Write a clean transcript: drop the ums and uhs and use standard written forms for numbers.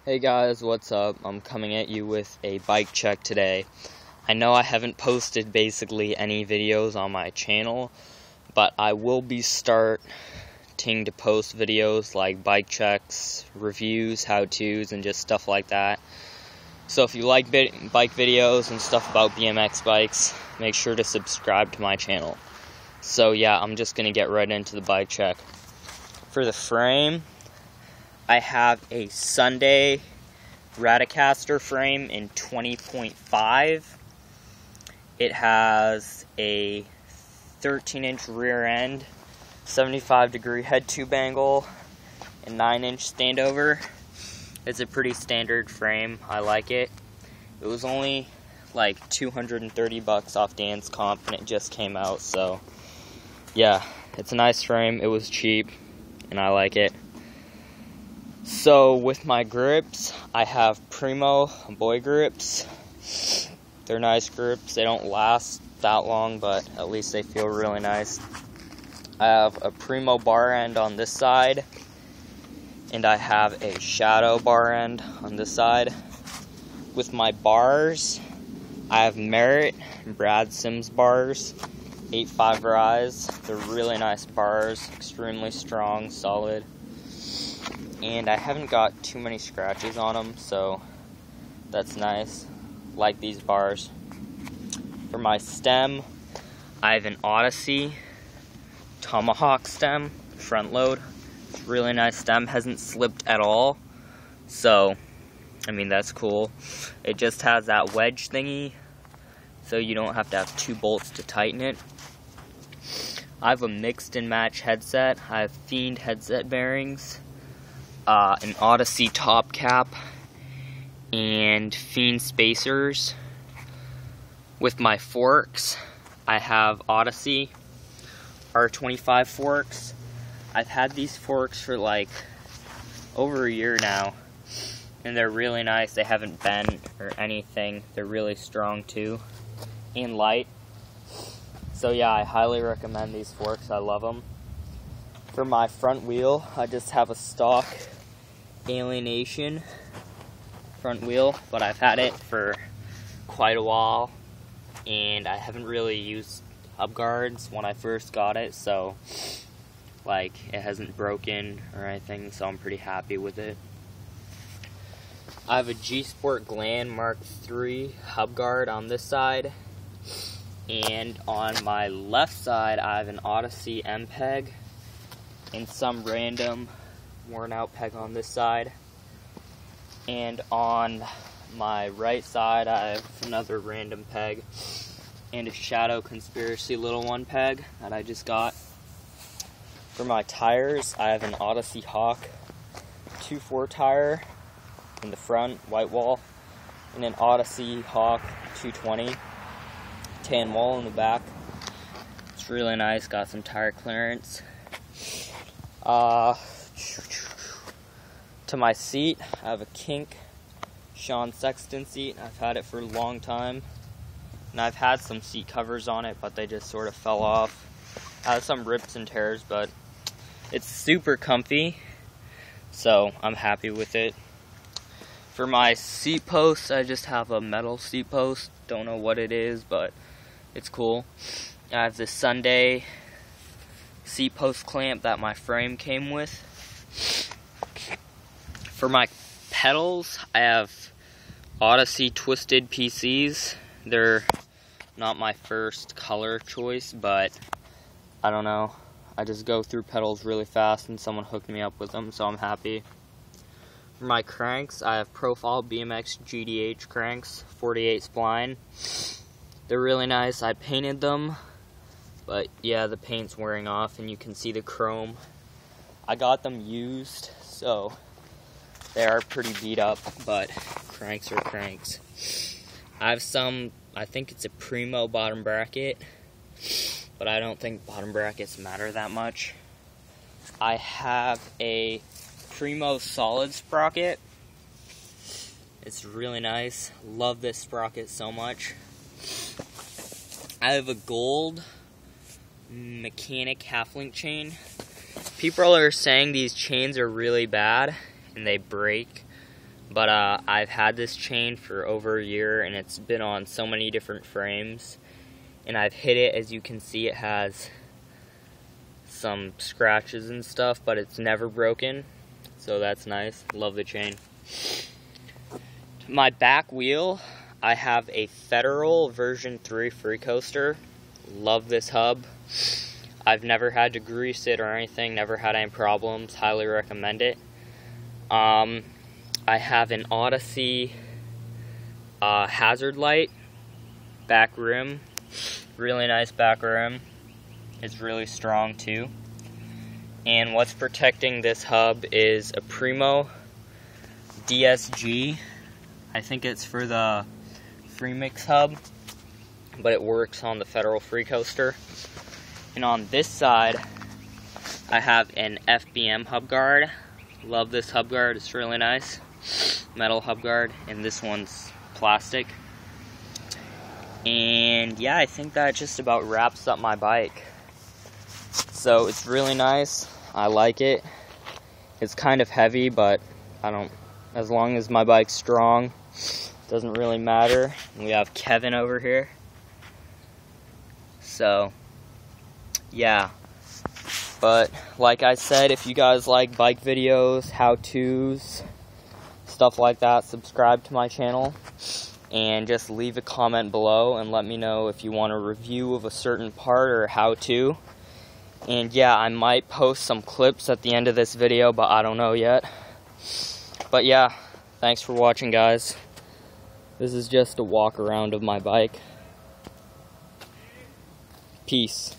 Hey guys, what's up? I'm coming at you with a bike check today. I know I haven't posted basically any videos on my channel, but I will be starting to post videos like bike checks, reviews, how-tos, and just stuff like that. So if you like bike videos and stuff about BMX bikes, make sure to subscribe to my channel. So yeah, I'm just going to get right into the bike check. For the frame, I have a Sunday Radicaster frame in 20.5. It has a 13-inch rear end, 75-degree head tube angle, and 9-inch standover. It's a pretty standard frame. I like it. It was only like $230 off Dan's Comp, and it just came out. So yeah, it's a nice frame. It was cheap, and I like it. So with my grips, I have Primo boy grips. They're nice grips. They don't last that long, but at least they feel really nice. I have a Primo bar end on this side, and I have a Shadow bar end on this side. With my bars, I have Merit Brad Sims bars, 8.5 Rise. They're really nice bars, extremely strong, solid. And I haven't got too many scratches on them, so that's nice. Like these bars. For my stem, I have an Odyssey Tomahawk stem, front load. It's a really nice stem, hasn't slipped at all. So, I mean, that's cool. It just has that wedge thingy, so you don't have to have two bolts to tighten it. I have a mixed and match headset. I have Fiend headset bearings, an Odyssey top cap, and Fiend spacers. With my forks, I have Odyssey R25 forks. I've had these forks for like over a year now, and they're really nice. They haven't bent or anything. They're really strong too, and light. So yeah, I highly recommend these forks. I love them. For my front wheel, I just have a stock Alienation front wheel, but I've had it for quite a while, and I haven't really used hub guards when I first got it, so like it hasn't broken or anything, so I'm pretty happy with it. I have a G-Sport Gland Mark III hub guard on this side, and on my left side I have an Odyssey MPEG and some random worn out peg on this side. And on my right side I have another random peg and a Shadow Conspiracy little one peg that I just got. For my tires, I have an Odyssey Hawk 2.4 tire in the front, white wall, and an Odyssey Hawk 220 tan wall in the back. It's really nice, got some tire clearance. To my seat, I have a Kink Sean Sexton seat. I've had it for a long time, and I've had some seat covers on it, but they just sort of fell off. I have some rips and tears, but it's super comfy, so I'm happy with it. For my seat posts, I just have a metal seat post. Don't know what it is, but it's cool. I have this Sunday seat post clamp that my frame came with. For my pedals, I have Odyssey Twisted PCs. They're not my first color choice, but I don't know. I just go through pedals really fast, and someone hooked me up with them, so I'm happy. For my cranks, I have Profile BMX GDH cranks, 48 spline. They're really nice. I painted them, but yeah, the paint's wearing off, and you can see the chrome. I got them used, so they are pretty beat up, but cranks are cranks. I have some, I think it's a Primo bottom bracket, but I don't think bottom brackets matter that much. I have a Primo solid sprocket. It's really nice. Love this sprocket so much. I have a gold mechanic half-link chain. People are saying these chains are really bad and they break, But I've had this chain for over a year, and it's been on so many different frames. And I've hit it, as you can see, it has some scratches and stuff, but it's never broken. So that's nice. Love the chain. My back wheel, I have a Federal version 3 free coaster. Love this hub. I've never had to grease it or anything, never had any problems. Highly recommend it. I have an Odyssey hazard light back rim. Really nice back rim. It's really strong too. And what's protecting this hub is a Primo DSG. I think it's for the Freemix hub, but it works on the Federal free coaster. And on this side, I have an FBM hub guard. Love this hub guard, it's really nice. Metal hub guard, and this one's plastic. And yeah, I think that just about wraps up my bike. So it's really nice, I like it. It's kind of heavy, but as long as my bike's strong, doesn't really matter. We have Kevin over here. So yeah, but like I said, if you guys like bike videos, how-tos, stuff like that, subscribe to my channel and just leave a comment below and let me know if you want a review of a certain part or how-to. And yeah, I might post some clips at the end of this video, but I don't know yet. But yeah, thanks for watching, guys. This is just a walk around of my bike. Peace.